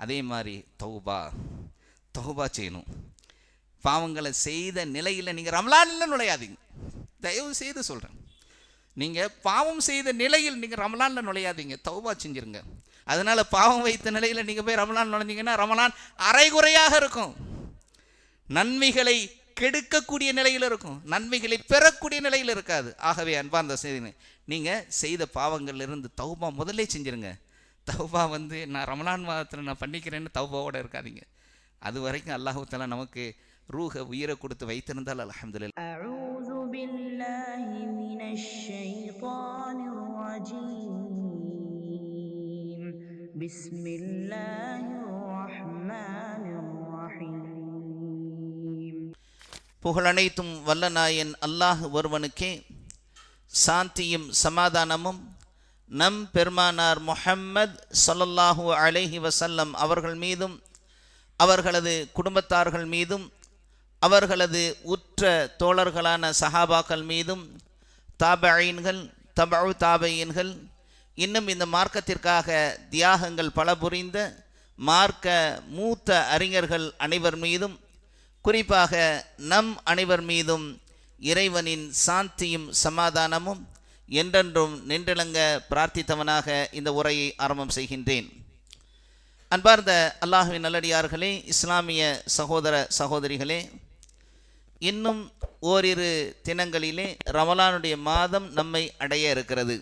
அதே மாதிரி தௌபா செய்யணும். பாவங்களை செய்த நிலையில் நீங்கள் ரமலானில் நுழையாதீங்க. தயவு செய்து சொல்கிறேன், நீங்கள் பாவம் செய்த நிலையில் நீங்கள் ரமலானில் நுழையாதீங்க, தௌபா செஞ்சிருங்க. அதனால் பாவம் வைத்த நிலையில் நீங்கள் போய் ரமலான் நுழைஞ்சிங்கன்னா ரமலான் அரைகுறையாக இருக்கும், நன்மைகளை கெடுக்கக்கூடிய நிலையில் இருக்கும், நன்மைகளை பெறக்கூடிய நிலையில் இருக்காது. ஆகவே அன்பார்ந்த செய்தி, நீங்கள் செய்த பாவங்கள்லேருந்து தௌபா முதல்ல செஞ்சுருங்க. தௌபா நான் ரமலான் மாதத்தில் நான் பண்ணிக்கிறேன்னு தௌபாவோடு இருக்காதீங்க. அது வரைக்கும் அல்லாஹ் தஆலா நமக்கு ரூஹ உயிரை கொடுத்து வைத்திருந்தால் அல்ஹம்துலில்லாஹ். அஊது பில்லாஹி மினஷ் ஷைத்தானிர் ரஜீம். பிஸ்மில்லாஹிர் ரஹ்மானிர் ரஹீம். புகழனைத்தும் வல்ல நாயன் அல்லாஹ் ஒருவனுக்கே, சாந்தியும் சமாதானமும் நம் பெருமானார் முஹம்மது ஸல்லல்லாஹு அலைஹி வஸல்லம் அவர்கள் மீதும் அவர்களது குடும்பத்தார்கள் மீதும் அவர்களது உற்ற தோழர்களான சஹாபாக்கள் மீதும் தாபஈன்கள் தபஉ தாபஈன்கள் இன்னும் இந்த மார்க்கத்திற்காக தியாகங்கள் பல புரிந்த மார்க்க மூத்த அறிஞர்கள் அனைவர் மீதும், குறிப்பாக நம் அனைவர் மீதும் இறைவனின் சாந்தியும் சமாதானமும் என்றென்றும் நின்றலங்க பிரார்த்தித்தவனாக இந்த உரையை ஆரம்பம் செய்கின்றேன். அன்பார்ந்த அல்லாஹ்வின் நல்லடியார்களே, இஸ்லாமிய சகோதர சகோதரிகளே, இன்னும் ஓரிரு தினங்களிலே ரமலானுடைய மாதம் நம்மை அடைய இருக்கிறது.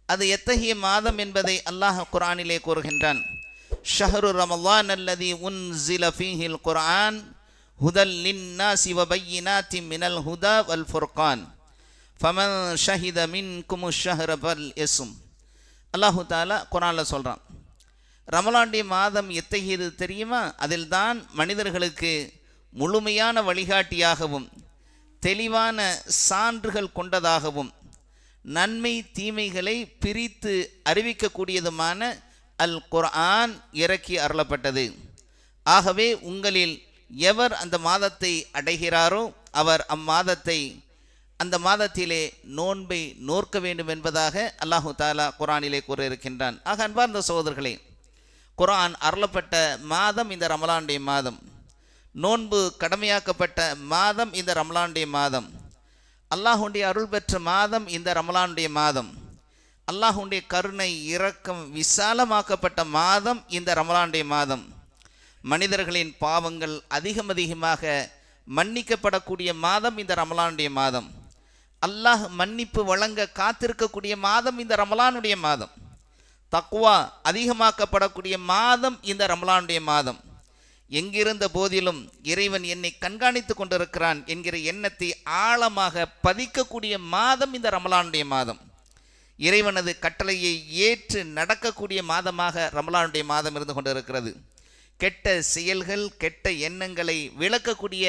அது எத்தகைய மாதம் என்பதை அல்லாஹ் குர்ஆனிலே கூறுகின்றான். ஷஹ்ரு ரமலான் அல்லதி உன்ஸில ஃபீஹில் குர்ஆன் ஹுதல் லின்னாஸி வபய்யினாத்தின் மினல் ஹுதா வல் ஃபுர்கான் ஃபமன் ஷஹித மின்குமுஷ் ஷஹ்ர ஃபல்யஸும். அல்லாஹ் தஆலா குர்ஆனில் சொல்கிறான், ரமலானுடைய மாதம் எத்தகையது தெரியுமா? அதில் தான் மனிதர்களுக்கு முழுமையான வழிகாட்டியாகவும் தெளிவான சான்றுகள் கொண்டதாகவும் நன்மை தீமைகளை பிரித்து அறிவிக்கக்கூடியதுமான அல் குர்ஆன் இறக்கி அருளப்பட்டது. ஆகவே உங்களில் எவர் அந்த மாதத்தை அடைகிறாரோ அவர் அந்த மாதத்திலே நோன்பை நோற்க வேண்டும் என்பதாக அல்லாஹு தஆலா குர்ஆனிலே கூற இருக்கின்றான். ஆக அன்பார்ந்த சகோதரர்களே, குர்ஆன் அருளப்பட்ட மாதம் இந்த ரமலானுடைய மாதம், நோன்பு கடமையாக்கப்பட்ட மாதம் இந்த ரமலானுடைய மாதம், அல்லாஹுடைய அருள் பெற்ற மாதம் இந்த ரமலானுடைய மாதம், அல்லாஹுடைய கருணை இரக்கம் விசாலமாக்கப்பட்ட மாதம் இந்த ரமலானுடைய மாதம், மனிதர்களின் பாவங்கள் அதிகமாக மன்னிக்கப்படக்கூடிய மாதம் இந்த ரமலானுடைய மாதம், அல்லாஹ் மன்னிப்பு வழங்க காத்திருக்கக்கூடிய மாதம் இந்த ரமலானுடைய மாதம், தக்வா அதிகமாக்கப்படக்கூடிய மாதம் இந்த ரமலானுடைய மாதம், எங்கிருந்த போதிலும் இறைவன் என்னை கண்காணித்து கொண்டிருக்கிறான் என்கிற எண்ணத்தை ஆழமாக பதிக்கக்கூடிய மாதம் இந்த ரமலானுடைய மாதம், இறைவனது கட்டளையை ஏற்று நடக்கக்கூடிய மாதமாக ரமலானுடைய மாதம் இருந்து கொண்டிருக்கிறது. கெட்ட செயல்கள் கெட்ட எண்ணங்களை விளக்கக்கூடிய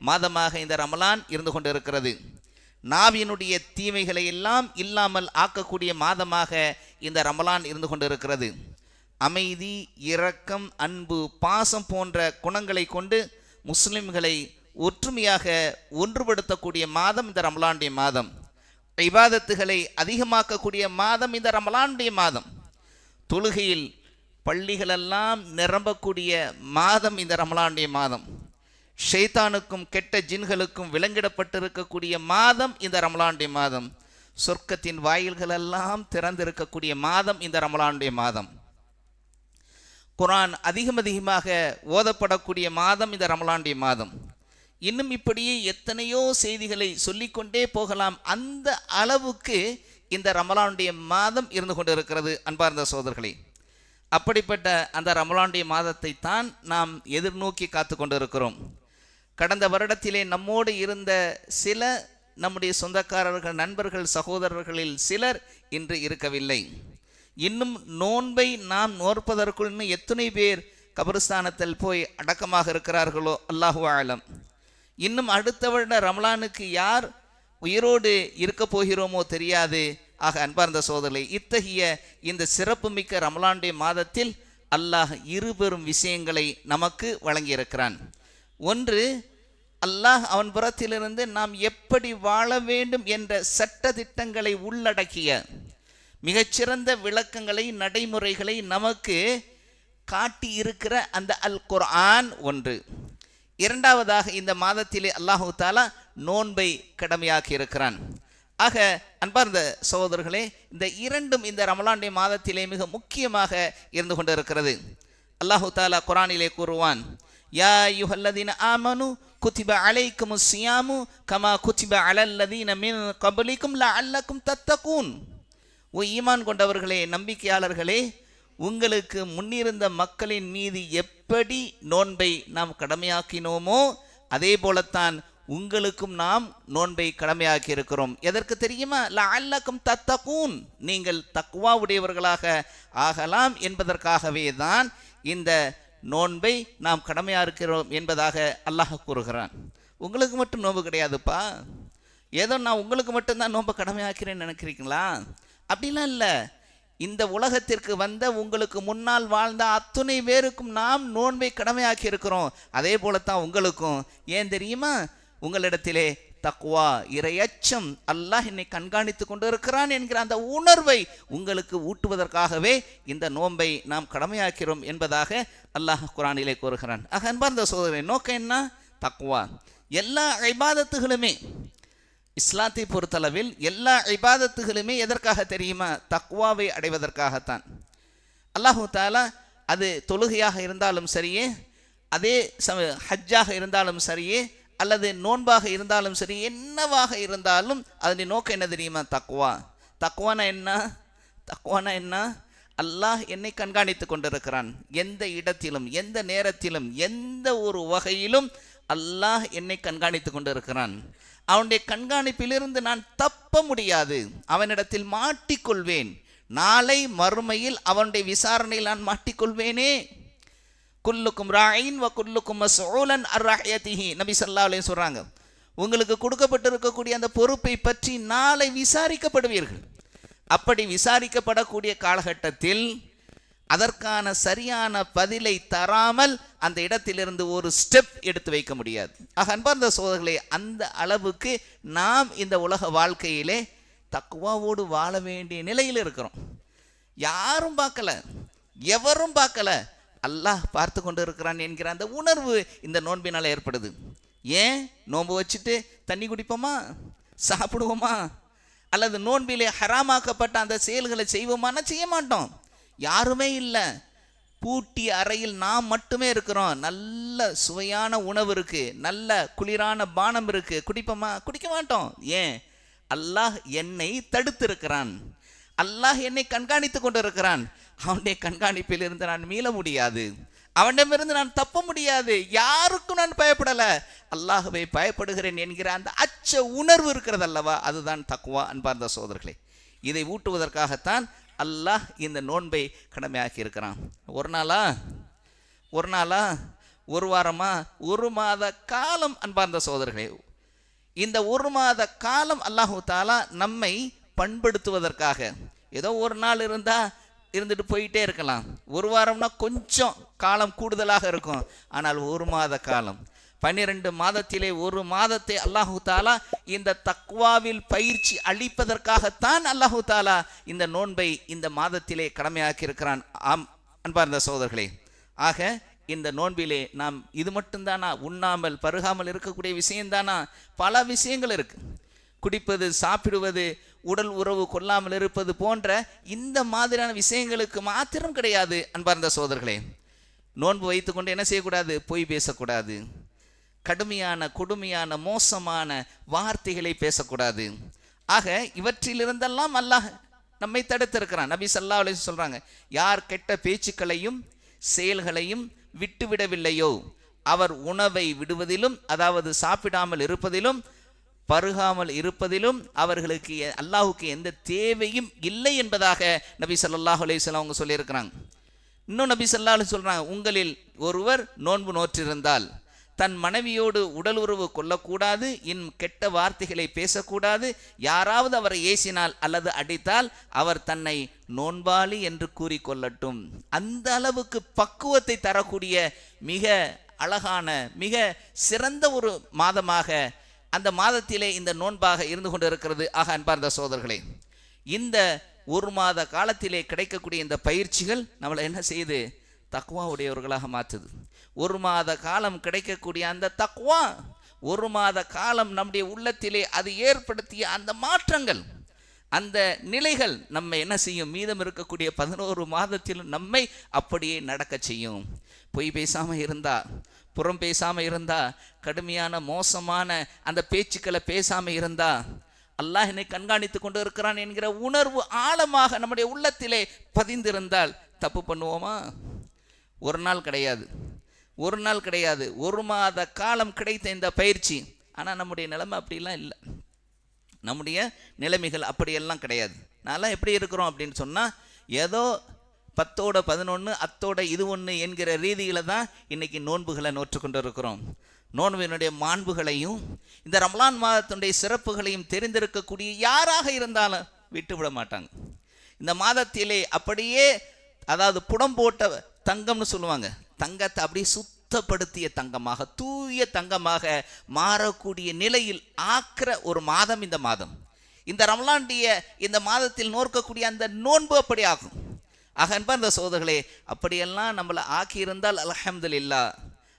மாதமாக இந்த ரமலான் இருந்து கொண்டிருக்கிறது. நாவினுடைய தீமைகளை எல்லாம் இல்லாமல் ஆக்கக்கூடிய மாதமாக இந்த ரமலான் இருந்து கொண்டிருக்கிறது. அமைதி, இரக்கம், அன்பு, பாசம் போன்ற குணங்களை கொண்டு முஸ்லிம்களை ஒற்றுமையாக ஒன்றுபடுத்தக்கூடிய மாதம் இந்த ரமலானுடைய மாதம். இபாதத்துகளை அதிகமாக்கக்கூடிய மாதம் இந்த ரமலானுடைய மாதம். தொழுகையில் பள்ளிகளெல்லாம் நிரம்பக்கூடிய மாதம் இந்த ரமலானுடைய மாதம். ஷைத்தானுக்கும் கெட்ட ஜின்களுக்கும் விலங்கிடப்பட்டிருக்கக்கூடிய மாதம் இந்த ரமலானுடைய மாதம். சொர்க்கத்தின் வாயில்களெல்லாம் திறந்திருக்கக்கூடிய மாதம் இந்த ரமலானுடைய மாதம். குர்ஆன் அதிகமாக ஓதப்படக்கூடிய மாதம் இந்த ரமலானுடைய மாதம். இன்னும் இப்படியே எத்தனையோ செய்திகளை சொல்லிக்கொண்டே போகலாம். அந்த அளவுக்கு இந்த ரமலானுடைய மாதம் இருந்து கொண்டிருக்கிறது. அன்பார்ந்த சகோதரர்களே, அப்படிப்பட்ட அந்த ரமலானுடைய மாதத்தை தான் நாம் எதிர்நோக்கி காத்து கொண்டிருக்கிறோம். கடந்த வருடத்திலே நம்மோடு இருந்த சில நம்முடைய சொந்தக்காரர்கள், நண்பர்கள், சகோதரர்களில் சிலர் இன்று இருக்கவில்லை. இன்னும் நோன்பை நாம் நோற்பதற்குள் எத்தனை பேர் கபரிஸ்தானத்தில் போய் அடக்கமாக இருக்கிறார்களோ அல்லாஹு ஆலம். இன்னும் அடுத்த வருட ரமலானுக்கு யார் உயிரோடு இருக்க போகிறோமோ தெரியாது. ஆக அன்பார்ந்த சோதரர்களே, இத்தகைய இந்த சிறப்புமிக்க ரமலானுடைய மாதத்தில் அல்லாஹ் இருபெரும் விஷயங்களை நமக்கு வழங்கியிருக்கிறான். ஒன்று, அல்லாஹ் அவன் புறத்திலிருந்து நாம் எப்படி வாழ வேண்டும் என்ற சட்ட திட்டங்களை உள்ளடக்கிய மிகச்சிறந்த விளக்கங்களை, நடைமுறைகளை நமக்கு காட்டி இருக்கிற அந்த அல் குர்ஆன் ஒன்று. இரண்டாவதாக இந்த மாதத்திலே அல்லாஹு தாலா நோன்பை கடமையாக்கி இருக்கிறான். ஆக அன்பார்ந்த சகோதரர்களே, இந்த இரண்டும் இந்த ரமலானுடைய மாதத்திலே மிக முக்கியமாக இருந்து கொண்டிருக்கிறது. அல்லாஹு தாலா குர்ஆனிலே கூறுவான், யா அய்யுஹல்லதீன ஆமனு குதிப அலைக்குமுஸ் ஸியாமு கமா குதிப அலல்லதீன மின் கப்லிக்கும் லஅல்லக்கும் தத்தகூன். ஓ ஈமான் கொண்டவர்களே, நம்பிக்கையாளர்களே, உங்களுக்கு முன்னிருந்த மக்களின் மீது எப்படி நோன்பை நாம் கடமையாக்கினோமோ அதே போலத்தான் உங்களுக்கும் நாம் நோன்பை கடமையாக்கி இருக்கிறோம். எதற்கு தெரியுமா? லஅல்லக்கும் தத்தகூன், நீங்கள் தக்வா உடையவர்களாக ஆகலாம் என்பதற்காகவே தான் இந்த நோன்பை நாம் கடமையாக்கிறோம் என்பதாக அல்லாஹ் கூறுகிறான். உங்களுக்கு மட்டும் நோன்பு கிடையாதுப்பா, ஏதோ நான் உங்களுக்கு மட்டும்தான் நோன்பை கடமையாக்கிறேன்னு நினைக்கிறீங்களா? அப்படிலாம் இல்லை. இந்த உலகத்திற்கு வந்த உங்களுக்கு முன்னால் வாழ்ந்த அத்துணை பேருக்கும் நாம் நோன்பை கடமையாக்கி இருக்கிறோம். அதே போலத்தான் உங்களுக்கும். ஏன் தெரியுமா? உங்களிடத்திலே தக்வா, இறையச்சம், அல்லாஹ் என்னை கண்காணித்து கொண்டு இருக்கிறான் என்கிற அந்த உணர்வை உங்களுக்கு ஊட்டுவதற்காகவே இந்த நோன்பை நாம் கடமையாக்கிறோம் என்பதாக அல்லாஹ் குர்ஆனிலே கூறுகிறான். ஆக அன்பார்ந்த சகோதரனே, நோக்கம் என்ன? தக்வா. எல்லா இபாதத்துகளுமே, இஸ்லாத்தை பொறுத்தளவில் எல்லா இபாதத்துகளுமே எதற்காக தெரியுமா? தக்வாவை அடைவதற்காகத்தான். அல்லாஹு தாலா அது தொழுகையாக இருந்தாலும் சரியே, அதே ஹஜ்ஜாக இருந்தாலும் சரியே, அல்லது நோன்பாக இருந்தாலும் சரி, என்னவாக இருந்தாலும் அதனுடைய நோக்கம் என்ன தெரியுமா? தக்வா. தக்வானா என்ன? தக்வானா என்ன? அல்லாஹ் என்னை கண்காணித்து கொண்டிருக்கிறான். எந்த இடத்திலும், எந்த நேரத்திலும், எந்த ஒரு வகையிலும் அல்லாஹ் என்னை கண்காணித்து கொண்டிருக்கிறான். அவனுடைய கண்காணிப்பிலிருந்து நான் தப்ப முடியாது. அவனிடத்தில் மாட்டிக்கொள்வேன். நாளை மறுமையில் அவனுடைய விசாரணையில் நான் மாட்டிக்கொள்வேனே. குல்லுக்கும் ராயின் வ குல்லுக்கும் மஸ்ஊலன் அன் ரஹியத்திஹி. நபி ஸல்லல்லாஹு அலைஹி சொல்றாங்க, உங்களுக்கு கொடுக்கப்பட்டிருக்கக்கூடிய அந்த பொறுப்பை பற்றி நாளை விசாரிக்கப்படுவீர்கள். அப்படி விசாரிக்கப்படக்கூடிய காலகட்டத்தில் அதற்கான சரியான பதிலை தராமல் அந்த இடத்திலிருந்து ஒரு ஸ்டெப் எடுத்து வைக்க முடியாது. ஆக அன்பார்ந்த சகோதரர்களே, அந்த அளவுக்கு நாம் இந்த உலக வாழ்க்கையிலே தக்வாவோடு வாழ வேண்டிய நிலையில் இருக்கிறோம். யாரும் பார்க்கல, எவரும் பார்க்கல, அல்லாஹ் பார்த்து கொண்டு இருக்கிறான் என்கிற அந்த உணர்வு இந்த நோன்பினால் ஏற்படுது. ஏன்? நோன்பு வச்சுட்டு தண்ணி குடிப்போமா, சாப்பிடுவோமா, அல்லது நோன்பிலே ஹராமாக்கப்பட்ட அந்த செயல்களை செய்வோமானா செய்ய மாட்டோம். யாருமே இல்லை. பூட்டிய அறையில் நாம் மட்டுமே இருக்கிறோம். நல்ல சுவையான உணவு இருக்கு, நல்ல குளிரான பானம் இருக்கு, குடிப்போமா? குடிக்க மாட்டோம். ஏன்? அல்லாஹ் என்னை தடுத்து இருக்கிறான். அல்லாஹ் என்னை கண்காணித்து கொண்டு இருக்கிறான். அவனுடைய கண்காணிப்பில் இருந்து நான் மீள முடியாது. அவனிடமிருந்து நான் தப்ப முடியாது. யாருக்கும் நான் பயப்படலை, அல்லாஹ்வை பயப்படுகிறேன் என்கிற அந்த அச்ச உணர்வு இருக்கிறது அல்லவா, அதுதான் தக்வா. அன்பார்ந்த சகோதரர்களே, இதை ஊட்டுவதற்காகத்தான் அல்லாஹ் இந்த நோன்பை கடமையாக்கி இருக்கிறான். ஒரு நாளா, ஒரு வாரமா, ஒரு மாத காலம். அன்பார்ந்த சகோதரர்களே, இந்த ஒரு மாத காலம் அல்லாஹு தாலா நம்மை பண்படுத்துவதற்காக. ஏதோ ஒரு நாள் இருந்துட்டு போயிட்டே இருக்கலாம். ஒரு வாரம்னா கொஞ்சம் காலம் கூடுதலாக இருக்கும். ஆனால் ஒரு மாத காலம், 12 மாதத்திலே ஒரு மாதத்தை அல்லாஹு தாலா இந்த தக்வாவில் பயிற்சி அளிப்பதற்காகத்தான் அல்லாஹு தாலா இந்த நோன்பை இந்த மாதத்திலே கடமையாக்கி இருக்கிறான். ஆம் அன்பார்ந்த சகோதரர்களே, ஆக இந்த நோன்பிலே நாம் இது மட்டும்தானா? உண்ணாமல் பருகாமல் இருக்கக்கூடிய விஷயம்தானா? பல விஷயங்கள் இருக்கு. குடிப்பது, சாப்பிடுவது, உடல் உறவு கொள்ளாமல் இருப்பது போன்ற இந்த மாதிரியான விஷயங்களுக்கு மாத்திரம் கிடையாது. அன்பார்ந்த சகோதரர்களே, நோன்பு வைத்துக்கொண்டு என்ன செய்யக்கூடாது? பொய் பேசக்கூடாது, கடுமையான கொடுமையான மோசமான வார்த்தைகளை பேசக்கூடாது. ஆக இவற்றிலிருந்தெல்லாம் அல்லாஹ் நம்மை தடுத்திருக்கிறான். நபி ஸல்லல்லாஹு அலைஹி சொல்றாங்க, யார் கெட்ட பேச்சுக்களையும் செயல்களையும் விட்டுவிடவில்லையோ அவர் உணவை விடுவதிலும், அதாவது சாப்பிடாமல் இருப்பதிலும் பருகாமல் இருப்பதிலும் அவர்களுக்கு அல்லாஹுக்கு எந்த தேவையும் இல்லை என்பதாக நபி ஸல்லல்லாஹு அலைஹி வஸல்லம் அவங்க சொல்லியிருக்கிறாங்க. இன்னும் நபி ஸல்லல்லாஹு அலைஹி சொல்றாங்க, உங்களில் ஒருவர் நோன்பு நோற்றிருந்தால் தன் மனைவியோடு உடல் உறவு கொள்ளக்கூடாது, கெட்ட வார்த்தைகளை பேசக்கூடாது, யாராவது அவரை ஏசினால் அல்லது அடித்தால் அவர் தன்னை நோன்பாளி என்று கூறிக்கொள்ளட்டும். அந்த அளவுக்கு பக்குவத்தை தரக்கூடிய மிக அழகான மிக சிறந்த ஒரு மாதமாக அந்த மாதத்திலே இந்த நோன்பாக இருந்து கொண்டு இருக்கிறது. ஆக அன்பார்ந்த சகோதரர்களே, இந்த ஒரு மாத காலத்திலே கிடைக்கக்கூடிய இந்த பயிற்சிகள் நம்மளை என்ன செய்யுது? தக்வா உடையவர்களாக மாற்றுது. ஒரு மாத காலம் கிடைக்கக்கூடிய அந்த தக்வா, ஒரு மாத காலம் நம்முடைய உள்ளத்திலே அது ஏற்படுத்திய அந்த மாற்றங்கள், அந்த நிலைகள் நம்ம என்ன செய்யும், மீதம் இருக்கக்கூடிய 11 மாதத்திலும் நம்மை அப்படியே நடக்க செய்யும். பொய் பேசாமல் இருந்தா, புறம் பேசாமல் இருந்தா, கடுமையான மோசமான அந்த பேச்சுக்களை பேசாமல் இருந்தா, அல்லாஹ் என்னை கண்காணித்து கொண்டு இருக்கிறான் என்கிற உணர்வு ஆழமாக நம்முடைய உள்ளத்திலே பதிந்திருந்தால் தப்பு பண்ணுவோமா? ஒரு நாள் கிடையாது, ஒரு நாள் கிடையாது, ஒரு மாத காலம் கிடைத்த இந்த பயிற்சி. ஆனால் நம்முடைய நிலைமை அப்படிலாம் இல்லை, நம்முடைய நிலைமைகள் அப்படியெல்லாம் கிடையாது. நான்லாம் எப்படி இருக்கிறோம் அப்படின்னு சொன்னால், ஏதோ 10ஓட 11 அத்தோட இது 1 என்கிற ரீதியில் தான் இன்றைக்கி நோன்புகளை நோற்றுக்கொண்டு இருக்கிறோம். நோன்பினுடைய மாண்புகளையும் இந்த ரமலான் மாதத்தினுடைய சிறப்புகளையும் தெரிந்திருக்கக்கூடிய யாராக இருந்தாலும் விட்டு விட மாட்டாங்க. இந்த மாதத்திலே அப்படியே, அதாவது புடம் போட்ட தங்கம்னு சொல்லுவாங்க, தங்கத்தை அப்படியே சுத்தப்படுத்திய தங்கமாக, தூய தங்கமாக மாறக்கூடிய நிலையில் ஆக்கிற ஒரு மாதம் இந்த மாதம். இந்த ரமலானுடைய இந்த மாதத்தில் நோக்கக்கூடிய அந்த நோன்பு அப்படி ஆகும். ஆக அன்பார்ந்த சகோதரர்களே, அப்படியெல்லாம் நம்மளை ஆக்கியிருந்தால் அல்ஹம்துலில்லாஹ்,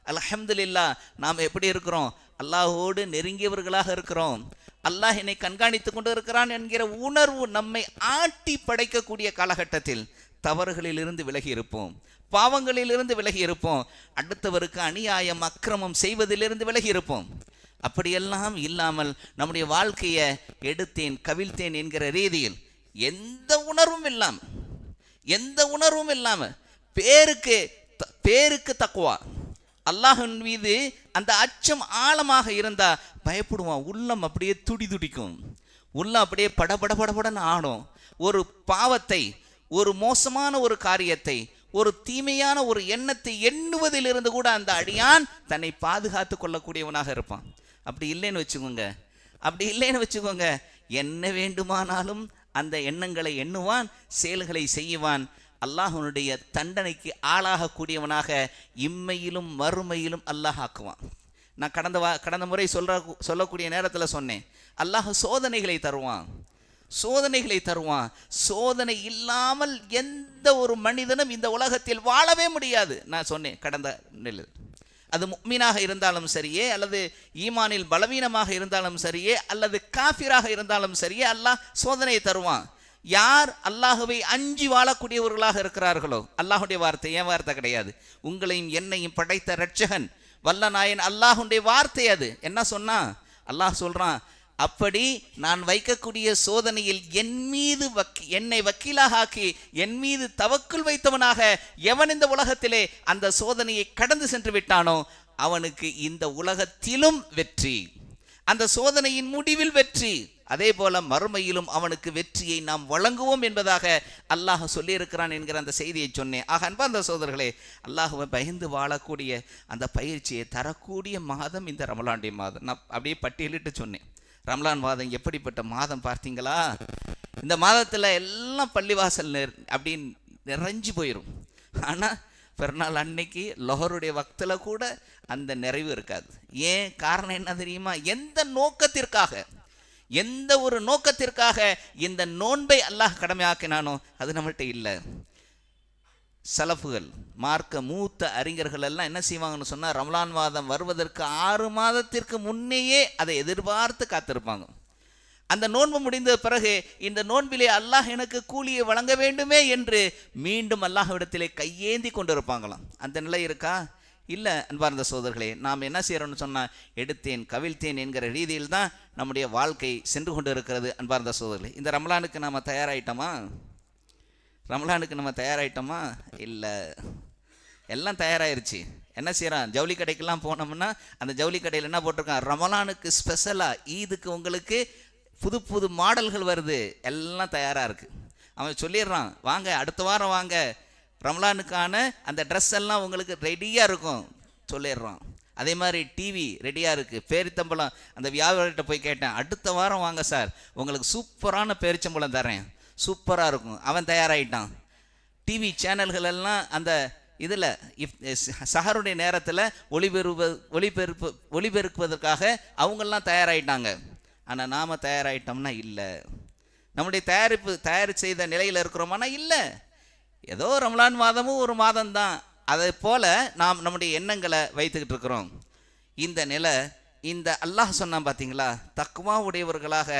அல்ஹம்துலில்லாஹ். நாம் எப்படி இருக்கிறோம்? அல்லாஹோடு நெருங்கியவர்களாக இருக்கிறோம். அல்லாஹ் என்னை கண்காணித்து கொண்டு இருக்கிறான் என்கிற உணர்வு நம்மை ஆட்டி படைக்கக்கூடிய காலகட்டத்தில் தவறுகளிலிருந்து விலகி இருப்போம், பாவங்களிலிருந்து விலகி இருப்போம், அடுத்தவருக்கு அநியாயம் அக்கிரமம் செய்வதிலிருந்து விலகி இருப்போம். அப்படியெல்லாம் இல்லாமல் நம்முடைய வாழ்க்கையை எடுத்தேன் கவிழ்த்தேன் என்கிற ரீதியில் எந்த உணர்வும் இல்லாமல், எந்த உணர்வும் இல்லாமல், பேருக்கு தக்குவா, அல்லாஹின் மீது அந்த அச்சம் ஆழமாக இருந்தால் பயப்படுவான். உள்ளம் அப்படியே துடிக்கும், உள்ளம் அப்படியே படபடன்னு ஆடும். ஒரு பாவத்தை, ஒரு மோசமான ஒரு காரியத்தை, ஒரு தீமையான ஒரு எண்ணத்தை எண்ணுவதிலிருந்து கூட அந்த அடியான் தன்னை பாதுகாத்து கொள்ளக்கூடியவனாக இருப்பான். அப்படி இல்லைன்னு வச்சுக்கோங்க, என்ன வேண்டுமானாலும் அந்த எண்ணங்களை எண்ணுவான், செயல்களை செய்வான். அல்லாஹ்வுடைய தண்டனைக்கு ஆளாகக்கூடியவனாக இம்மையிலும் மறுமையிலும் அல்லாஹ் ஆக்குவான். நான் கடந்த முறை சொல்லக்கூடிய நேரத்தில் சொன்னேன், அல்லாஹ் சோதனைகளை தருவான். சோதனை இல்லாமல் எந்த ஒரு மனிதனும் இந்த உலகத்தில் வாழவே முடியாது. நான் சொன்னேன் கடந்த நிலையில், அது முஃமினாக இருந்தாலும் சரியே, அல்லது ஈமானில் பலவீனமாக இருந்தாலும் சரியே, அல்லது காஃபிராக இருந்தாலும் சரியே, அல்லாஹ் சோதனையை தருவான். யார் அல்லாஹுவை அஞ்சி வாழக்கூடியவர்களாக இருக்கிறார்களோ, அல்லாஹுடைய வார்த்தை, என் வார்த்தை கிடையாது, உங்களையும் என்னையும் படைத்த இரட்சகன் வல்ல நாயன் அல்லாஹுடைய வார்த்தை. அது என்ன சொன்னா, அல்லாஹ் சொல்றான், அப்படி நான் வைக்கக்கூடிய சோதனையில் என்னை வக்கீலாக ஆக்கி என் மீது தவக்குல் வைத்தவனாக எவன் இந்த உலகத்திலே அந்த சோதனையை கடந்து சென்று விட்டானோ அவனுக்கு இந்த உலகத்திலும் வெற்றி, அந்த சோதனையின் முடிவில் வெற்றி, அதே போல மறுமையிலும் அவனுக்கு வெற்றியை நாம் வழங்குவோம் என்பதாக அல்லாஹ் சொல்லியிருக்கிறான் என்கிற அந்த செய்தியை சொன்னேன். ஆக அன்பார்ந்த சகோதரர்களே, அல்லாஹ்வை பயந்து வாழக்கூடிய அந்த பயிற்சியை தரக்கூடிய மாதம் இந்த ரமலானுடைய மாதம். நான் அப்படியே பட்டியலிட்டு சொன்னேன், ரமலான் மாதம் எப்படிப்பட்ட மாதம் பார்த்தீங்களா? இந்த மாதத்தில் எல்லாம் பள்ளிவாசல் அப்படின்னு நிறைஞ்சு போயிடும். ஆனால் பிறநாள் அன்னைக்கு லொஹருடைய வக்தில் கூட அந்த நிறைவு இருக்காது. ஏன் காரணம் என்ன தெரியுமா? எந்த ஒரு நோக்கத்திற்காக இந்த நோன்பை அல்லாஹ் கடமையாக்கினானோ அது நம்மள்கிட்ட இல்லை. சலஃபுகள், மார்க்க மூத்த அறிஞர்கள் எல்லாம் என்ன செய்வாங்கன்னு சொன்னால், ரமலான் மாதம் வருவதற்கு 6 மாதத்திற்கு முன்னையே அதை எதிர்பார்த்து காத்திருப்பாங்க. அந்த நோன்பு முடிந்த பிறகு இந்த நோன்பிலே அல்லாஹ் எனக்கு கூலியை வழங்க வேண்டுமே என்று மீண்டும் அல்லாஹ்விடத்திலே கையேந்தி கொண்டு இருப்பாங்களாம். அந்த நிலை இருக்கா? இல்லை. அன்பார்ந்த சகோதரர்களே, நாம் என்ன செய்கிறோம்னு சொன்னால், எடுத்தேன் கவிழ்த்தேன் என்கிற ரீதியில் தான் நம்முடைய வாழ்க்கை சென்று கொண்டு இருக்கிறது. அன்பார்ந்த சகோதரர்களே, இந்த ரமலானுக்கு நாம் தயாராகிட்டோமா? இல்லை, எல்லாம் தயாராகிருச்சு. என்ன செய்கிறான்? ஜவுளி கடைக்கெல்லாம் போனோம்னா அந்த ஜவுளி கடையில் என்ன போட்டிருக்கான்? ரமலானுக்கு ஸ்பெஷலாக, ஈதுக்கு உங்களுக்கு புது மாடல்கள் வருது, எல்லாம் தயாராக இருக்குது. அவன் சொல்லிடுறான், வாங்க அடுத்த வாரம் வாங்க, ரமலானுக்கான அந்த ட்ரெஸ் எல்லாம் உங்களுக்கு ரெடியாக இருக்கும் சொல்லிடுறான். அதே மாதிரி டிவி ரெடியாக இருக்குது. பேரித்தம்பழம் அந்த வியாபாரிகிட்ட போய் கேட்டேன், அடுத்த வாரம் வாங்க சார், உங்களுக்கு சூப்பரான பேரிச்சம்பழம் தரேன், சூப்பராக இருக்கும். அவன் தயாராகிட்டான். டிவி சேனல்கள் எல்லாம் அந்த இதில் சஹருடைய நேரத்தில் ஒளிபெருக்குவதற்காக அவங்கெல்லாம் தயாராகிட்டாங்க. ஆனால் நாம் தயாராகிட்டோம்னா இல்லை. நம்முடைய தயார் செய்த நிலையில் இருக்கிறோமானா இல்லை. ஏதோ ரமலான் மாதமும் ஒரு மாதம்தான், அதை போல நாம் நம்முடைய எண்ணங்களை வைத்துக்கிட்டு இருக்கிறோம். இந்த நிலை இந்த அல்லாஹ் சொன்னான் பார்த்தீங்களா, தக்வா உடையவர்களாக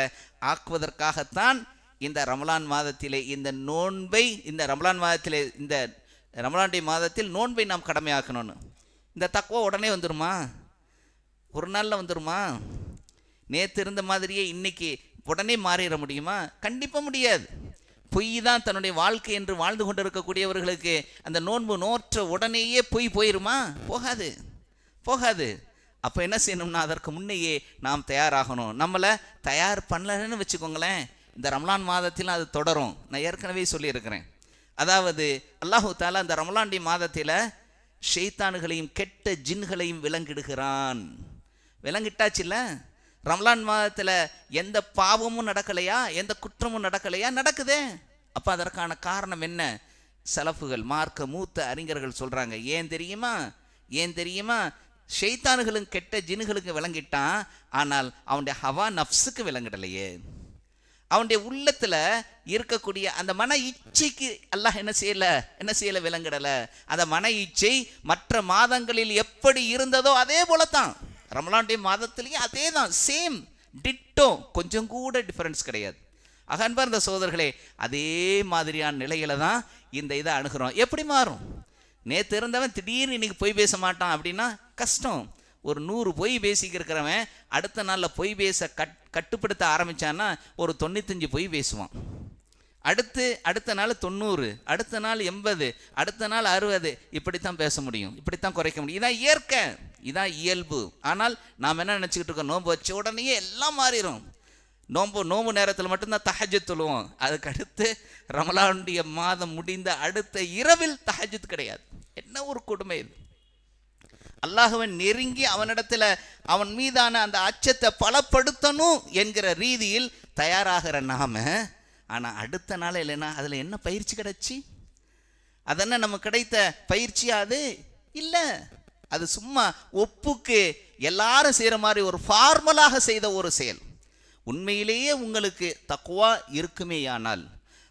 ஆக்குவதற்காகத்தான் இந்த ரமலான் மாதத்திலே இந்த நோன்பை, இந்த ரமலான் மாதத்திலே, இந்த ரமலானுடைய மாதத்தில் நோன்பை நாம் கடமையாக்கணும்னு. இந்த தக்வா உடனே வந்துடுமா? ஒரு நாளில் வந்துடுமா? நேற்று இருந்த மாதிரியே இன்னைக்கு உடனே மாறிட முடியுமா? கண்டிப்பாக முடியாது. பொய் தான் தன்னுடைய வாழ்க்கை என்று வாழ்ந்து கொண்டு இருக்கக்கூடியவர்களுக்கு அந்த நோன்பு நோற்ற உடனேயே பொய் போயிருமா? போகாது, போகாது. அப்போ என்ன செய்யணும்னா, அதற்கு முன்னையே நாம் தயாராகணும். நம்மளை தயார் பண்ணலன்னு வச்சுக்கோங்களேன், இந்த ரமலான் மாதத்தில் அது தொடரும். நான் ஏற்கனவே சொல்லியிருக்கிறேன். அதாவது அல்லாஹு தாலா அந்த ரமலான் மாதத்தில் ஷைத்தான்களையும் கெட்ட ஜின்களையும் விலங்கிடுகிறான். விலங்கிட்டாச்சுல்ல. ரமலான் மாதத்தில் எந்த பாவமும் நடக்கலையா, எந்த குற்றமும் நடக்கலையா? நடக்குதே. அப்போ அதற்கான காரணம் என்ன? சலஃபுகள், மார்க்க மூத்த அறிஞர்கள் சொல்கிறாங்க. ஏன் தெரியுமா? ஏன் தெரியுமா? ஷைத்தான்களும் கெட்ட ஜின்களுக்கு விளங்கிட்டான், ஆனால் அவனுடைய ஹவா நஃப்ஸுக்கு விளங்கிடலையே. அவனுடைய உள்ளத்தில் இருக்கக்கூடிய அந்த மன இச்சைக்கு அல்லாஹ் என்ன செய்யலை விளங்கிடலை. அந்த மன இச்சை மற்ற மாதங்களில் எப்படி இருந்ததோ அதே போலத்தான் ரமலானுடைய மாதத்திலேயும் அதே தான், சேம் டிட்டோ, கொஞ்சம் கூட டிஃபரன்ஸ் கிடையாது. அகன்பார்ந்த சகோதரர்களே, அதே மாதிரியான நிலையில தான் இந்த இதை அணுகிறோம். எப்படி மாறும்? நேற்று இருந்தவன் திடீர்னு இன்னைக்கு பொய் பேச மாட்டான் அப்படின்னா கஷ்டம். ஒரு 100 பொய் பேசிக்கிறவன் அடுத்த நாளில் பொய் பேச கட்டுப்படுத்த ஆரம்பித்தான்னா ஒரு 95 பொய் பேசுவான். அடுத்த நாள் 90, அடுத்த நாள் 80, அடுத்த நாள் 60, இப்படித்தான் பேச முடியும், இப்படித்தான் குறைக்க முடியும். இதான் இயற்கை, இதான் இயல்பு. ஆனால் நாம் என்ன நினச்சிக்கிட்டு இருக்கோம், நோன்பு வச்ச உடனேயே எல்லாம் மாறிடும். நோன்பு நேரத்தில் மட்டும்தான் தஹஜ்ஜுத் தொழுவோம். அதுக்கு அடுத்து ரமலானுடைய மாதம் முடிந்த அடுத்த இரவில் தஹஜ்ஜுத் கிடையாது. என்ன ஒரு கொடுமை இது! அல்லாஹ்வை நெருங்கி அவனிடத்தில் அவன் மீதான அந்த அச்சத்தை பலப்படுத்தணும் என்கிற ரீதியில் தயாராகிற நாம, ஆனால் அடுத்த நாள் இல்லைன்னா அதில் என்ன பயிற்சி கிடைச்சி? அதென்ன நமக்கு கிடைத்த பயிற்சியா? அது இல்லை. அது சும்மா ஒப்புக்கு எல்லாரும் செய்கிற மாதிரி ஒரு ஃபார்மலாக செய்த ஒரு செயல். உண்மையிலேயே உங்களுக்கு தக்வா இருக்குமேயானால்,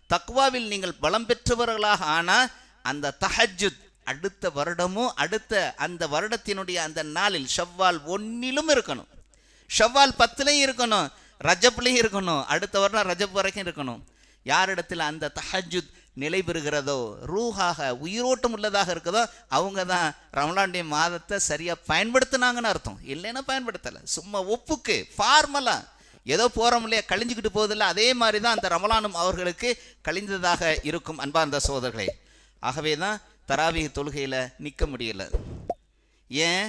தக்வாவில் நீங்கள் பலம் பெற்றவர்களாக ஆனால் அந்த தஹஜ்ஜுத் அடுத்த வருடமும் அடுத்த அந்த வருடத்தினுடைய அந்த நாளில் ஷவ்வால் 1 இருக்கணும், ஷவ்வால் 10 இருக்கணும், ரஜப்லையும் இருக்கணும், அடுத்த வருடம் ரஜப் வரைக்கும் இருக்கணும். யாரிடத்தில் அந்த தஹஜ்ஜுத் நிலை பெறுகிறதோ, ரூஹாக உயிரோட்டம் உள்ளதாக இருக்குதோ, அவங்க தான் ரமலானுடைய மாதத்தை சரியாக பயன்படுத்தினாங்கன்னு அர்த்தம். இல்லைன்னா பயன்படுத்தலை. சும்மா ஒப்புக்கு ஃபார்மலாக ஏதோ போகிறோம் இல்லையா, கழிஞ்சிக்கிட்டு போவதில்லை. அதே மாதிரி தான் அந்த ரமலானும் அவர்களுக்கு கழிந்ததாக இருக்கும். அன்பார்ந்த சகோதரர்களே, ஆகவே தான் தராவீஹ் தொழுகையில் நிற்க முடியலை. ஏன்?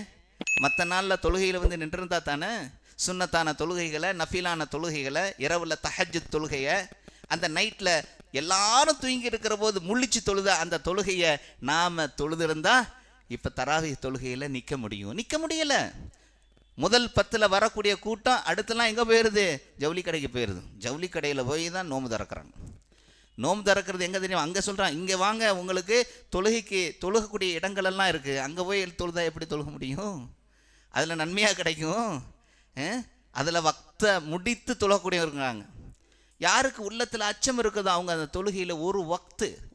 மற்ற நாளில் தொழுகையில் நின்றுருந்தா தானே சுன்னத்தான தொழுகைகளை, நஃபீலான தொழுகைகளை, இரவில் தஹஜ்ஜுத் தொழுகையை, அந்த நைட்டில் எல்லாரும் தூங்கி இருக்கிற போது முழிச்சு தொழுத அந்த தொழுகையை நாம் தொழுதிருந்தா இப்போ தராவீஹ் தொழுகையில் நிற்க முடியும். நிற்க முடியலை. முதல் 10 வரக்கூடிய கூட்டம் அடுத்தலாம் எங்கே போயிடுது? ஜவுளி கடைக்கு போயிடுது. ஜவுளி கடையில் போய் தான் நோம்பு திறக்கிறாங்க. நோம்பு திறக்கிறது எங்கே தெரியும்? அங்கே சொல்கிறான், இங்கே வாங்க, உங்களுக்கு தொழுகக்கூடிய இடங்களெல்லாம் இருக்குது, அங்கே போய் தொழுதா எப்படி தொழுக முடியும்? அதில் நன்மையாக கிடைக்கும். அதில் வக்த முடித்து தொழக்கூடியவருங்கிறாங்க. யாருக்கு உள்ளத்தில் அச்சம் இருக்குதோ அவங்க அந்த தொழுகையில்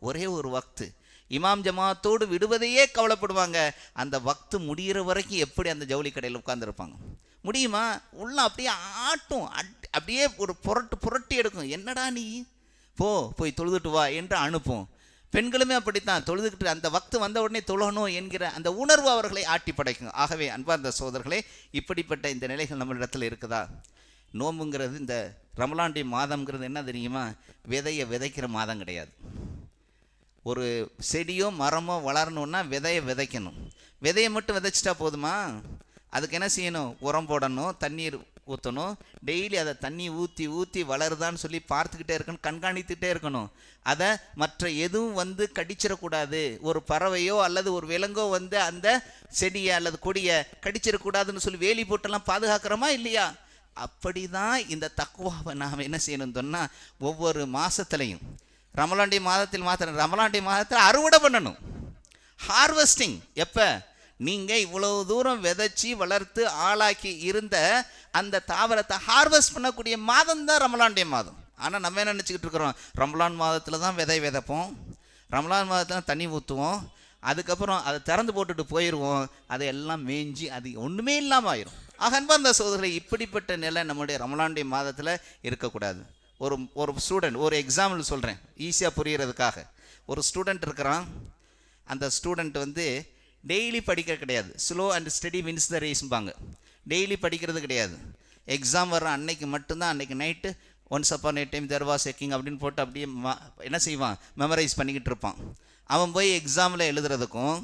ஒரே ஒரு வக்து இமாம் ஜமாத்தோடு விடுவதையே கவலைப்படுவாங்க. அந்த வக்து முடிகிற வரைக்கும் எப்படி அந்த ஜவுளி கடையில் உட்காந்துருப்பாங்க? முடியுமா? உள்ள அப்படியே ஆட்டும், அப்படியே ஒரு புரட்டி எடுக்கும். என்னடா நீ போய் தொழுதுட்டு வா என்று அனுப்பும். பெண்களுமே அப்படித்தான், தொழுதுகிட்டு அந்த வக்து வந்த உடனே தொழணும் என்கிற அந்த உணர்வு அவர்களை ஆட்டி படைக்கும். ஆகவே அன்பார்ந்த சகோதரர்களே, இப்படிப்பட்ட இந்த நிலைகள் நம்மளிடத்தில் இருக்குதா? நோம்புங்கிறது, இந்த ரமலானுடைய மாதம்ங்கிறது என்ன தெரியுமா? விதையை விதைக்கிற மாதம் கிடையாது. ஒரு செடியோ மரமோ வளரணுன்னா விதையை விதைக்கணும். விதையை மட்டும் விதைச்சிட்டா போதுமா? அதுக்கு என்ன செய்யணும்? உரம் போடணும், தண்ணீர் ஊற்றணும், டெய்லி அதை தண்ணி ஊற்றி வளருதான்னு சொல்லி பார்த்துக்கிட்டே இருக்கணும், கண்காணித்துக்கிட்டே இருக்கணும். அதை மற்ற எதுவும் கடிச்சிடக்கூடாது. ஒரு பறவையோ அல்லது ஒரு விலங்கோ அந்த செடியை அல்லது கொடியை கடிச்சிடக்கூடாதுன்னு சொல்லி வேலி போட்டெல்லாம் பாதுகாக்கிறோமா இல்லையா? அப்படி தான் இந்த தக்வாவை நாம் என்ன செய்யணும்னு சொன்னால், ஒவ்வொரு மாதத்துலையும் ரமலானுடைய மாதத்தில் அறுவடை பண்ணணும். ஹார்வெஸ்டிங் எப்போ? நீங்கள் இவ்வளவு தூரம் விதைச்சி வளர்த்து ஆளாக்கி இருந்த அந்த தாவரத்தை ஹார்வெஸ்ட் பண்ணக்கூடிய மாதம் தான் ரமலானுடைய மாதம். ஆனால் நம்ம என்ன நினச்சிக்கிட்டு இருக்கிறோம்? ரமலான் மாதத்தில் தான் விதைப்போம், ரமலான் மாதத்தில் தண்ணி ஊற்றுவோம், அதுக்கப்புறம் அதை திறந்து போட்டுட்டு போயிடுவோம். அதையெல்லாம் மேய்ஞ்சி அது ஒன்றுமே இல்லாமல் ஆயிரும். அன்பார்ந்த சகோதரர்களே, இப்படிப்பட்ட நிலை நம்முடைய ரமலானுடைய மாதத்தில் இருக்கக்கூடாது. ஒரு ஸ்டூடெண்ட், ஒரு எக்ஸாம்பிள் சொல்கிறேன் ஈஸியாக புரிகிறதுக்காக. ஒரு ஸ்டூடெண்ட் இருக்கிறான். அந்த ஸ்டூடெண்ட் வந்து டெய்லி படிக்க கிடையாது. Slow and steady wins the ரேஸ்பாங்க. டெய்லி படிக்கிறது கிடையாது. எக்ஸாம் வர்ற அன்னைக்கு மட்டும்தான், அன்னைக்கு night once upon a time there was a king அப்படின்னு போட்டு அப்படியே என்ன செய்வான், மெமரைஸ் பண்ணிக்கிட்டு இருப்பான். அவன் போய் எக்ஸாமில் எழுதுறதுக்கும்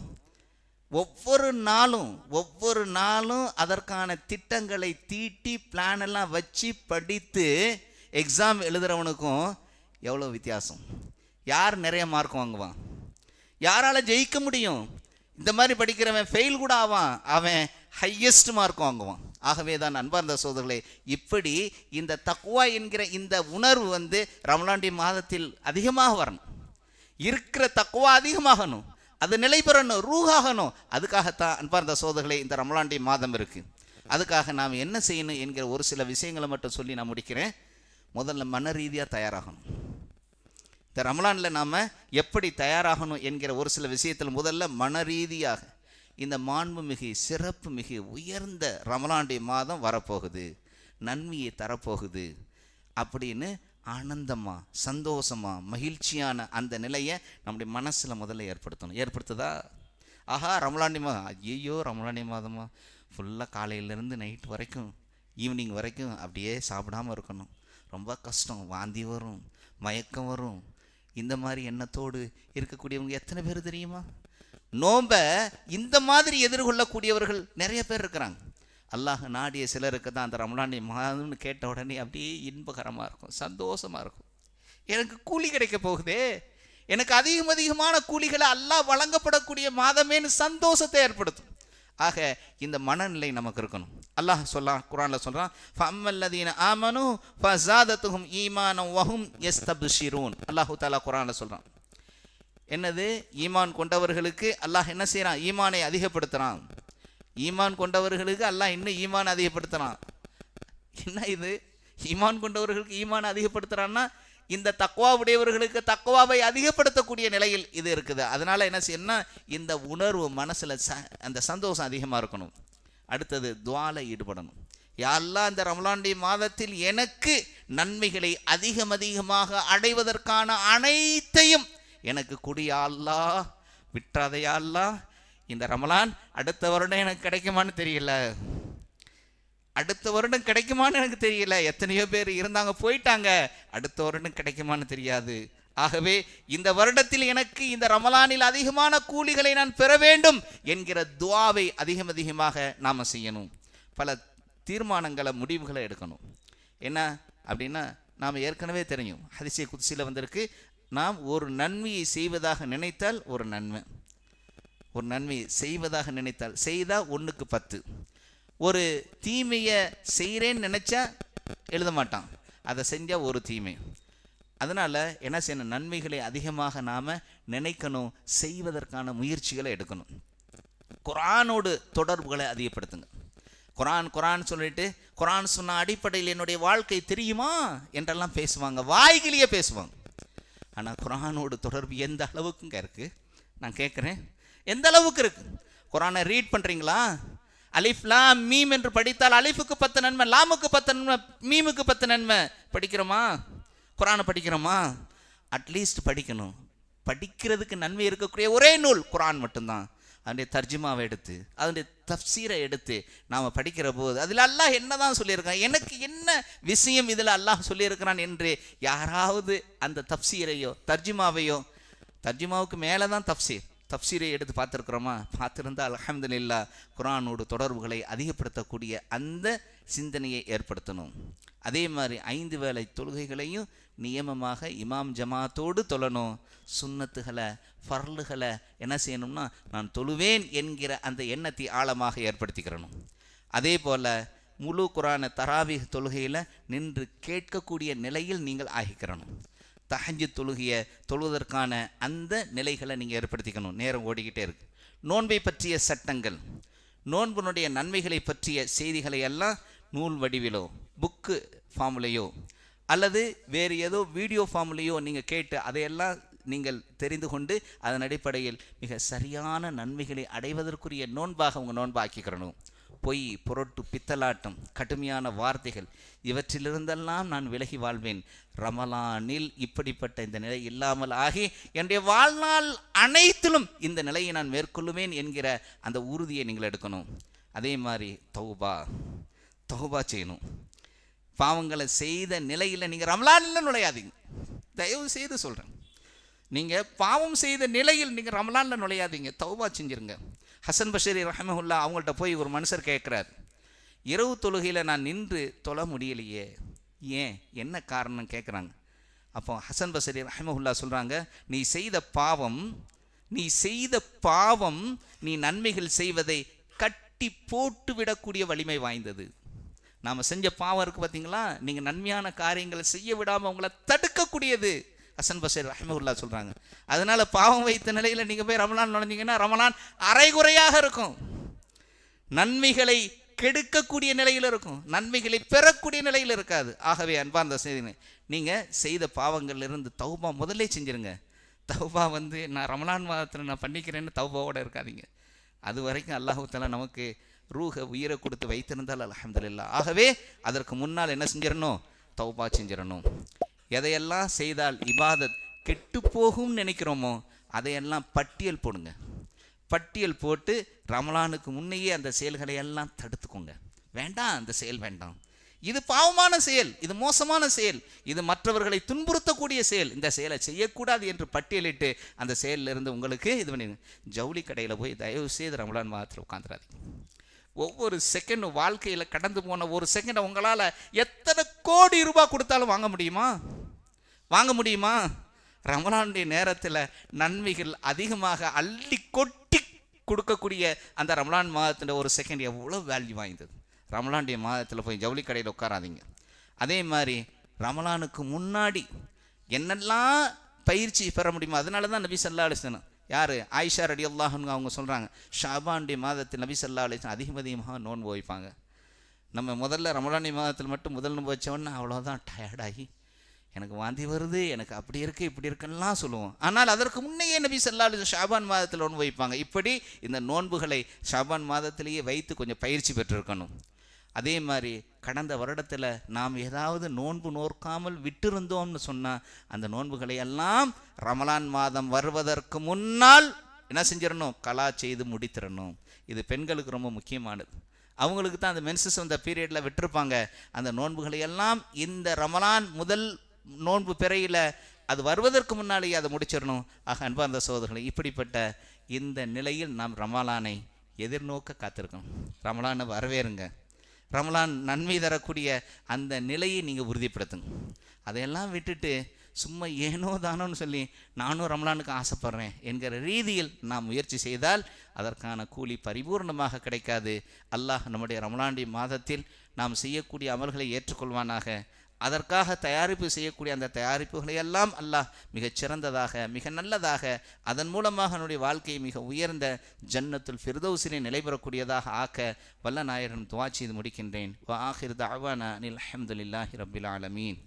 ஒவ்வொரு நாளும் அதற்கான திட்டங்களை தீட்டி பிளான் எல்லாம் வச்சு படித்து எக்ஸாம் எழுதுறவனுக்கும் எவ்வளோ வித்தியாசம். யார் நிறைய மார்க் வாங்குவான்? யாரால் ஜெயிக்க முடியும்? இந்த மாதிரி படிக்கிறவன் ஃபெயில் கூட ஆவான், அவன் ஹையஸ்ட் மார்க் வாங்குவான். ஆகவே தான் அன்பார்ந்த சகோதரர்களே, இப்படி இந்த தக்வா என்கிற இந்த உணர்வு வந்து ரமலான் மாதத்தில் அதிகமாக வரணும். இருக்கிற தக்வா அதிகமாகணும், அது நிலை பெறணும், ரூஹாகணும். அதுக்காகத்தான் அன்பார்ந்த சகோதரர்களே இந்த ரமலான் மாதம் இருக்குது. அதுக்காக நாம் என்ன செய்யணும் என்கிற ஒரு சில விஷயங்களை மட்டும் சொல்லி நான் முடிக்கிறேன். முதல்ல மன ரீதியாக தயாராகணும். இந்த ரமலானில் நாம் எப்படி தயாராகணும் என்கிற ஒரு சில விஷயத்தில் முதல்ல மன ரீதியாக இந்த மாண்புமிகு சிறப்பு மிகு உயர்ந்த ரமலானுடைய மாதம் வரப்போகுது, நன்மையை தரப்போகுது அப்படின்னு ஆனந்தமாக சந்தோஷமாக மகிழ்ச்சியான அந்த நிலையை நம்முடைய மனசில் முதல்ல ஏற்படுத்தணும். ஏற்படுத்துதா? ஆஹா ரமலான் மாதம், ஐயோ ரமலான் மாதமா, ஃபுல்லாக காலையிலேருந்து நைட் வரைக்கும் ஈவினிங் வரைக்கும் அப்படியே சாப்பிடாமல் இருக்கணும், ரொம்ப கஷ்டம், வாந்தி வரும், மயக்கம் வரும். இந்த மாதிரி எண்ணத்தோடு இருக்கக்கூடியவங்க எத்தனை பேர் தெரியுமா? நோன்பை இந்த மாதிரி எதிர்கொள்ளக்கூடியவர்கள் நிறைய பேர் இருக்கிறாங்க. அல்லாஹ் நாடிய சிலருக்கு தான் அந்த ரமலான் மாதம்னு கேட்ட உடனே அப்படியே இன்பகரமாக இருக்கும், சந்தோஷமாக இருக்கும். எனக்கு கூலி கிடைக்க போகுதே, எனக்கு அதிகமான கூலிகளை அல்லாஹ் வழங்கப்படக்கூடிய மாதமேன்னு சந்தோஷத்தை ஏற்படுத்தும். ஆக இந்த மனநிலை நமக்கு இருக்கணும். அல்லாஹ் குர்ஆனில் சொல்கிறான், ஃபஅம்மல்லதீன ஆமனு ஃபஸாதத்துஹும் ஈமானன் வஹும் யஸ்தப்ஷிரூன். அல்லாஹு தஆலா குர்ஆனில் சொல்கிறான், என்னது? ஈமான் கொண்டவர்களுக்கு அல்லாஹ் என்ன செய்கிறான்? ஈமானை அதிகப்படுத்துகிறான். ஈமான் கொண்டவர்களுக்கு அல்லாஹ் இன்னும் ஈமான் அதிகப்படுத்துகிறான். என்ன இது? ஈமான் கொண்டவர்களுக்கு ஈமான் அதிகப்படுத்துகிறான்னா இந்த தக்வா உடையவர்களுக்கு தக்வாவை அதிகப்படுத்தக்கூடிய நிலையில் இது இருக்குது. அதனால் என்ன செய்யணும்னா இந்த உணர்வு மனசில் அந்த சந்தோஷம் அதிகமாக இருக்கணும். அடுத்தது துஆல ஈடுபடணும். யா அல்லாஹ் இந்த ரமலான் மாதத்தில் எனக்கு நன்மைகளை அதிகமாக அடைவதற்கான அனைத்தையும் எனக்கு கொடு யா அல்லாஹ், விட்டுறாதையா அல்லாஹ். இந்த ரமலான் அடுத்த வருடம் எனக்கு கிடைக்குமான்னு தெரியல, அடுத்த வருடம் கிடைக்குமான்னு எனக்கு தெரியல. எத்தனையோ பேர் இருந்தாங்க போயிட்டாங்க, அடுத்த வருடம் கிடைக்குமான்னு தெரியாது. ஆகவே இந்த வருடத்தில் எனக்கு இந்த ரமலானில் அதிகமான கூலிகளை நான் பெற வேண்டும் என்கிற துஆவை அதிகமாக நாம் செய்யணும். பல தீர்மானங்களை முடிவுகளை எடுக்கணும். என்ன அப்படின்னா, நாம் ஏற்கனவே தெரியும், ஹதீஸே குத்ஸில வந்திருக்கு, நாம் ஒரு நன்மையை செய்வதாக நினைத்தால் ஒரு நன்மையை செய்வதாக நினைத்தால் செய்தால் 1க்கு 10. ஒரு தீமையை செய்கிறேன்னு நினச்சா எழுத மாட்டான், அதை செஞ்சால் ஒரு தீமை. அதனால் என்ன செய்யணும்? நன்மைகளை அதிகமாக நாம் நினைக்கணும், செய்வதற்கான முயற்சிகளை எடுக்கணும். குர்ஆனோடு தொடர்புகளை அதிகப்படுத்துங்க. குர்ஆன் சொல்லிட்டு குர்ஆன் சொன்ன அடிப்படையில் என்னுடைய வாழ்க்கை தெரியுமா என்றெல்லாம் பேசுவாங்க, வாய்கிலேயே பேசுவாங்க. ஆனால் குர்ஆனோடு தொடர்பு எந்த அளவுக்குங்க இருக்குது? நான் கேட்குறேன், எந்த அளவுக்கு இருக்குது? குர்ஆனை ரீட் பண்ணுறீங்களா? அலிஃப் லாம் மீம் என்று படித்தால் அலிஃபுக்கு 10 நன்மை, லாமுக்கு 10 நன்மை, மீமுக்கு 10 நன்மை. படிக்கிறோமா? குர்ஆனை படிக்கிறோமா? அட்லீஸ்ட் படிக்கணும். படிக்கிறதுக்கு நன்மை இருக்கக்கூடிய ஒரே நூல் குர்ஆன் மட்டும்தான். அதனுடைய தர்ஜுமாவை எடுத்து, அதனுடைய தஃப்சீரை எடுத்து நாம் படிக்கிற போது அதில் அல்லாஹ் என்ன தான் சொல்லியிருக்கான், எனக்கு என்ன விஷயம் இதில் அல்லாஹ் சொல்லியிருக்கிறான் என்று யாராவது அந்த தஃப்சீரையோ தர்ஜுமாவையோ, தர்ஜுமாவுக்கு மேலே தான் தஃப்சீரை எடுத்து பார்த்துருக்குறோமா? பார்த்துருந்தால் அல்ஹம்துலில்லாஹ் குர்ஆனோடு தொடர்புகளை அதிகப்படுத்தக்கூடிய அந்த சிந்தனையை ஏற்படுத்தணும். அதே மாதிரி 5 வேளை தொழுகைகளையும் நியமமாக இமாம் ஜமாத்தோடு தொழணும். சுன்னத்துகளை ஃபர்லுகளை என்ன செய்யணும்னா நான் தொழுவேன் என்கிற அந்த எண்ணத்தை ஆழமாக ஏற்படுத்திக்கிறணும். அதே போல் முழு குர்ஆனை தராவீஹ் தொழுகையில் நின்று கேட்கக்கூடிய நிலையில் நீங்கள் ஆகிக்கிறணும். தஹஜ்ஜுத் தொழுகையை தொழுவதற்கான அந்த நிலைகளை நீங்கள் ஏற்படுத்திக்கணும். நேரம் ஓடிக்கிட்டே இருக்கு. நோன்பை பற்றிய சட்டங்கள், நோன்பினுடைய நன்மைகளை பற்றிய செய்திகளை எல்லாம் நூல் வடிவிலோ புக்கு ஃபார்ம்லேயோ அல்லது வேறு ஏதோ வீடியோ ஃபார்ம்லேயோ நீங்கள் கேட்டு அதையெல்லாம் நீங்கள் தெரிந்து கொண்டு அதன் அடிப்படையில் மிக சரியான நன்மைகளை அடைவதற்குரிய நோன்பாக உங்கள் நோன்பாக்கிக்கிறணும். பொய், புரட்டு, பித்தலாட்டம், கடுமையான வார்த்தைகள் இவற்றிலிருந்தெல்லாம் நான் விலகி வாழ்வேன். ரமலானில் இப்படிப்பட்ட இந்த நிலை இல்லாமல் ஆகி என்னுடைய வாழ்நாள் அனைத்திலும் இந்த நிலையை நான் மேற்கொள்ளுவேன் என்கிற அந்த உறுதியை நீங்கள் எடுக்கணும். அதே மாதிரி தௌபா செய்யணும். பாவங்களை செய்த நிலையில் நீங்கள் ரமலானில் நுழையாதீங்க. தயவு செய்து சொல்கிறேன், நீங்கள் பாவம் செய்த நிலையில் நீங்கள் ரமலானில் நுழையாதீங்க, தௌபா செஞ்சுருங்க. ஹசன் பஷீரி ரஹ்மஹுல்லா அவங்கள்ட்ட போய் ஒரு மனுஷர் கேட்குறார், இரவு தொழுகையில் நான் நின்று தொழ முடியலையே, ஏன், என்ன காரணம் கேட்குறாங்க. அப்போ ஹசன் பஷீரி ரஹ்மஹுல்லா சொல்கிறாங்க, நீ செய்த பாவம் நீ நன்மைகள் செய்வதை கட்டி போட்டு விடக்கூடிய வலிமை வாய்ந்தது. நாம் செஞ்ச பாவம் இருக்குது பார்த்தீங்களா, நீங்கள் நன்மையான காரியங்களை செய்ய விடாமல் உங்களை தடுக்கக்கூடியது. ஹசன் பஷீர் ரஹ்மத்துல்லாஹி சொல்கிறாங்க. அதனால் பாவம் வைத்த நிலையில் நீங்கள் போய் ரமலான் நுழைஞ்சிங்கன்னா ரமலான் அரைகுறையாக இருக்கும், நன்மைகளை கெடுக்கக்கூடிய நிலையில் இருக்கும், நன்மைகளை பெறக்கூடிய நிலையில் இருக்காது. ஆகவே அன்பார்ந்த செய்திங்க, நீங்கள் செய்த பாவங்கள்லேருந்து தௌபா முதல்ல செஞ்சுருங்க. தௌபா நான் ரமலான் மாதத்தில் நான் பண்ணிக்கிறேன்னு தௌபாவோடு இருக்காதீங்க. அது வரைக்கும் அல்லாஹ் தஆலா நமக்கு உயிரை கொடுத்து வைத்திருந்தால் அல்ஹம்துலில்லாஹ். ஆகவே அதற்கு முன்னால் என்ன செஞ்சிடணும், தௌபா செஞ்சிடணும். எதையெல்லாம் செய்தால் இபாதத் கெட்டு போகும்னு நினைக்கிறோமோ அதையெல்லாம் பட்டியல் போடுங்க. பட்டியல் போட்டு ரமலானுக்கு முன்னையே அந்த செயல்களை எல்லாம் தடுத்துக்கோங்க. வேண்டாம், அந்த செயல் வேண்டாம், இது பாவமான செயல், இது மோசமான செயல், இது மற்றவர்களை துன்புறுத்தக்கூடிய செயல், இந்த செயலை செய்யக்கூடாது என்று பட்டியலிட்டு அந்த செயலிலிருந்து உங்களுக்கு இது பண்ணிடுங்க. ஜவுளி கடையில் போய் தயவு செய்து ரமலான் மாதத்தில் உட்காந்துடாதீங்க. ஒவ்வொரு செகண்டும் வாழ்க்கையில் கடந்து போன ஒரு செகண்டை உங்களால் எத்தனை கோடி ரூபாய் கொடுத்தாலும் வாங்க முடியுமா? ரமலானுடைய நேரத்தில் நன்மைகள் அதிகமாக அள்ளி கொட்டி கொடுக்கக்கூடிய அந்த ரமலான் மாதத்தில் ஒரு செகண்ட் எவ்வளோ வேல்யூ வாய்ந்தது. ரமலானுடைய மாதத்தில் போய் ஜவுளி கடையில் உட்காராதீங்க. அதே மாதிரி ரமலானுக்கு முன்னாடி என்னெல்லாம் பயிற்சி பெற முடியுமோ, அதனால தான் நபி ஸல்லல்லாஹு அலைஹி வஸல்லம் யார், ஆயிஷா ரலியல்லாஹு அன்ஹா அவங்க சொல்கிறாங்க, ஷாபானுடைய மாதத்தில் நபி ஸல்லல்லாஹு அலைஹி வஸல்லம் அதிகமாக நோன்பு வைப்பாங்க. நம்ம முதல்ல ரமலானுடைய மாதத்தில் மட்டும் முதல் நோன்பு வச்சோன்னா அவ்வளோதான் டயர்டாகி எனக்கு வாந்தி வருது, எனக்கு அப்படி இருக்குது இப்படி இருக்குன்னெலாம் சொல்லுவோம். ஆனால் அதற்கு முன்னையே நபி ஸல்லல்லாஹு அலைஹி வஸல்லம் ஷாபான் மாதத்தில் நோன்பு வைப்பாங்க. இப்படி இந்த நோன்புகளை ஷாபான் மாதத்திலேயே வைத்து கொஞ்சம் பயிற்சி பெற்றிருக்கணும். அதே மாதிரி கடந்த வருடத்தில் நாம் ஏதாவது நோன்பு நோற்காமல் விட்டிருந்தோம்னு சொன்னால் அந்த நோன்புகளை எல்லாம் ரமலான் மாதம் வருவதற்கு முன்னால் என்ன செஞ்சிடணும், கலா செய்து முடித்திடணும். இது பெண்களுக்கு ரொம்ப முக்கியமானது. அவங்களுக்கு தான் அந்த மென்சஸ் வந்த பீரியடில் விட்டுருப்பாங்க. அந்த நோன்புகளை எல்லாம் இந்த ரமலான் முதல் நோன்பு பிறையில் அது வருவதற்கு முன்னாலேயே அதை முடிச்சிடணும். ஆக அன்பார்ந்த சகோதரர்களே, இப்படிப்பட்ட இந்த நிலையில் நாம் ரமலானை எதிர்நோக்க காத்திருக்கணும். ரமலானை வரவேறுங்க. ரமலான் நன்மை தரக்கூடிய அந்த நிலையை நீங்கள் உறுதிப்படுத்துங்க. அதையெல்லாம் விட்டுட்டு சும்மா ஏனோ தானோன்னு சொல்லி நானும் ரமலானுக்கு ஆசைப்படுறேன் என்கிற ரீதியில் நாம் முயற்சி செய்தால் அதற்கான கூலி பரிபூர்ணமாக கிடைக்காது. அல்லாஹ் நம்முடைய ரமலானுடைய மாதத்தில் நாம் செய்யக்கூடிய அமல்களை ஏற்றுக்கொள்வானாக. அதற்காக தயாரிப்பு செய்யக்கூடிய அந்த தயாரிப்புகளை எல்லாம் அல்லாஹ் மிகச் சிறந்ததாக மிக நல்லதாக அதன் மூலமாக என்னுடைய வாழ்க்கையை மிக உயர்ந்த ஜன்னத்துல் ஃபிர்தௌஸிலே நிலைபெறக்கூடியதாக ஆக்க வல்ல நாயகன் துஆ செய்து முடிக்கின்றேன். வ ஆகிர் தஅவானா அனில் ஹம்துலில்லாஹி ரப்பில் ஆலமீன்.